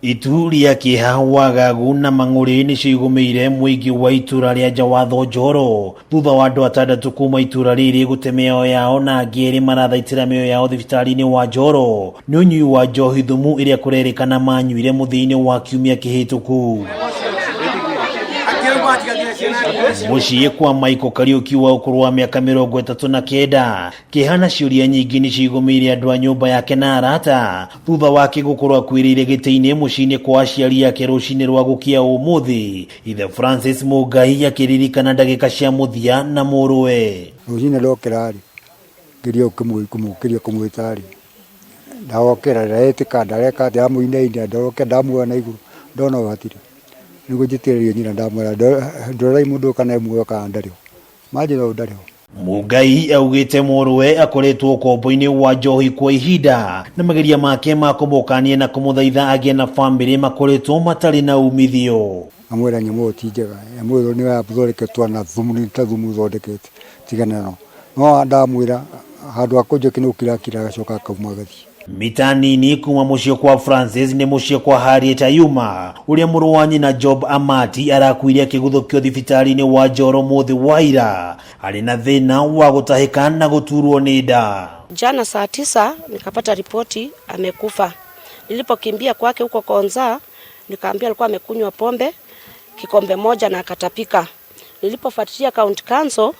Itu ria kihawaga na mang'ũrĩ ciumanire mwĩingĩ wa itura ria Jawatho Njoro thutha wa andũ atandatũ kuma itura rĩrĩ gũte mĩoyo yao na angĩ erĩ marathaitira mĩoyo yao thibitari-ini wa Njoro nĩ unyui wa njohi thumu ĩrĩa kũrerĩkana manyuire mũthia-inĩ wa kiumia kĩhĩtũku. Muciĩ kwa Michael Kariuki wa ũkũrũ wa mĩaka 39 kĩhana ciũria nyingĩ nĩ ciĩgũmĩire andũ a nyũmba yake na arata thutha wake gũkorwo akuĩrĩire gĩtĩ-inĩ mũciĩ-inĩ kwa aciari yake rũcinĩ rwa gũkia ũmũthĩ. Ithe Francis Mũngai akĩririkana ndagĩka cia mũthia na mũrũwe. Rũcinĩ rwokĩra rĩ ngĩria kũmũkĩria kũmwĩta rĩ ndawokĩra ndaretĩka ndareka ndamũinaine ndaroke ndamuoya na igũrũ ndona ũhatire nĩguo njĩtĩrĩrie nyina ndamwĩra ndũrai mũndũ kana muoyo kana ndarĩho manjĩra ndarĩho. Mũngai augĩte mũrũwe akoretwo ũkombo-inĩ wa njohi kwa ihinda na mageria make ma kũmũkania na kũmũthaitha agĩe na bamĩrĩ makoretwo matarĩ na umithio. Amwĩra nyamũ ti njega nyamũ nĩ yathondeketwo na thumu nĩ ta thumu thondekete tigana no ndamwĩra handũ akũnjũkĩ nĩ ũkirakira agacoka akauma gathi. Mita nini kuma mũciĩ kwa Francis nĩ mũciĩ kwa Harriet Ayuma ũrĩa mũrũ wa nyina Job Amati arakuire akĩguthũkio thibitari-ini wa Njoro mũthĩ wa ira arĩ na thĩna wa gũtahĩka na gũturwo nĩ nda. Jana saa 9 nikapata ripoti amekufa. Nilipokimbia kwake huko Konza nikaambia alikuwa amekunywa pombe kikombe moja na akatapika. Nilipofuatilia county council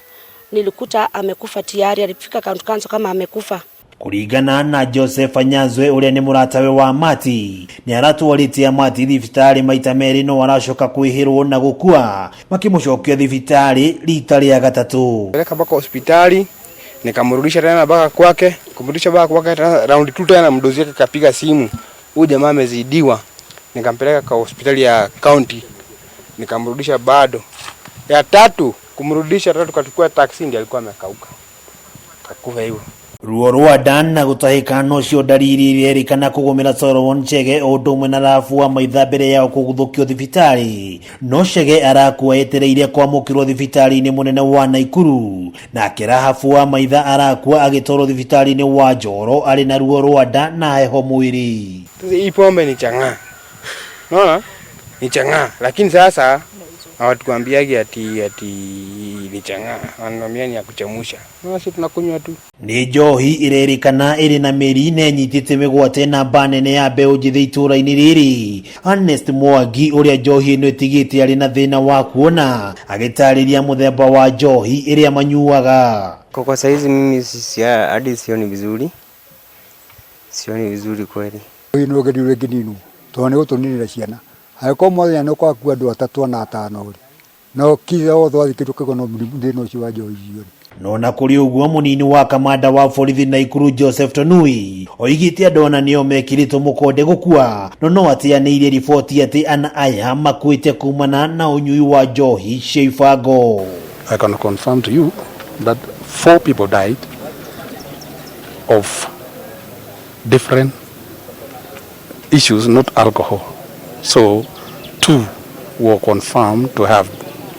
nilikuta amekufa tayari, alifika county council kama amekufa. Kuringana na Joseph Anyazwe ũrĩa nĩ mũratawe wa Amati nĩ aratwarĩte Amati thibitari maita merĩ no aracoka kwĩhĩrwo na gukua makĩmũcokia thibitari rita rĩa gatatũ. Peleka mpaka hospitali nikamrudisha tena mpaka kwake, kumrudisha mpaka kwake round 2 tena mdozi yake kapiga simu huyu jamaa amezidiwa, nikampeleka kwa hospitali ya county nikamrudisha bado. Ya tatu kumrudisha tukachukua taxi ndiye alikuwa amekauka akakufa hivyo. Ruo rwa nda na gũtahĩka nocio ndariri irerĩkana kũgũmĩra Solomon Chege o ũndũ ũmwe na rabu wa maitha mbere yao kũguthũkio thibitari. No Chege arakua etereire kwamũkĩrwo thibitari-inĩ mũnene wa Naikuru nake rahabu wa maitha arakua agĩtwarwo thibitari-inĩ wa Njoro arĩ na ruo rwa nda na heho mwĩrĩ. Hii pombe ni chang'aa, unaona ni chang'aa, lakini sasa hawatuambiagi ati ni chang'aa, wananiambia ni ya kuchemusha. Sisi tunakunywa tu. Nĩ njohi irerĩkana ĩrĩ na mĩri na nyitĩte mĩgwate namba nene ya mbeũ njĩthĩ itũra-inĩ rĩrĩ. Ernest Mwangi ũrĩa njohi ĩno ĩtigite arĩ na thĩna wa kuona agĩtarĩria mũthemba wa njohi ĩrĩa manyuaga. Kwa saizi mimi hadi sioni vizuri kweli. Hii ndio gari ninu tuone gũtũninĩra ciana haiko mothe no kwa ku andũ 3 na 5 no kize othe wathikĩtwo no thĩna ũcio wa njohi icio. No na kũrĩ ũguo mũnini wa kamanda wa borithi Naikuru Joseph Tonui oigĩte andũ ona nĩo mekĩrĩtwo mũkonde gũkua no atĩanĩire riboti atĩ ana aya makuĩte kumana na unyui wa njohi cia ibango. I can confirm to you that 4 people died of different issues, not alcohol. So 2 were confirmed to have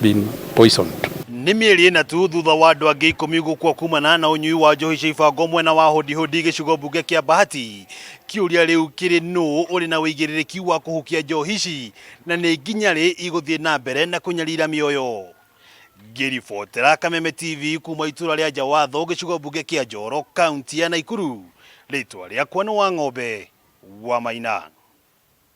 been poisoned. Nĩ mĩeri ĩna tu thutha wa andũ angĩ 10 gũkua kumana na unyui wa njohi cia ibango mwena wa hodi gĩcigo mbunge kĩa Bahati. Kĩũria rĩu kĩrĩ nũ ũrĩ na wĩigĩrĩrĩki wa kũhukia njohi ici na nĩ nginya rĩ igũthiĩ na mbere na kũnyarira mĩoyo. Ngĩribotera Kameme TV kuma itura rĩa Jawatho gĩcigo mbunge kĩa Njoro kaunti ya Naikuru. Rĩtwa rĩakwa nĩ wa ng'ombe wa Maina.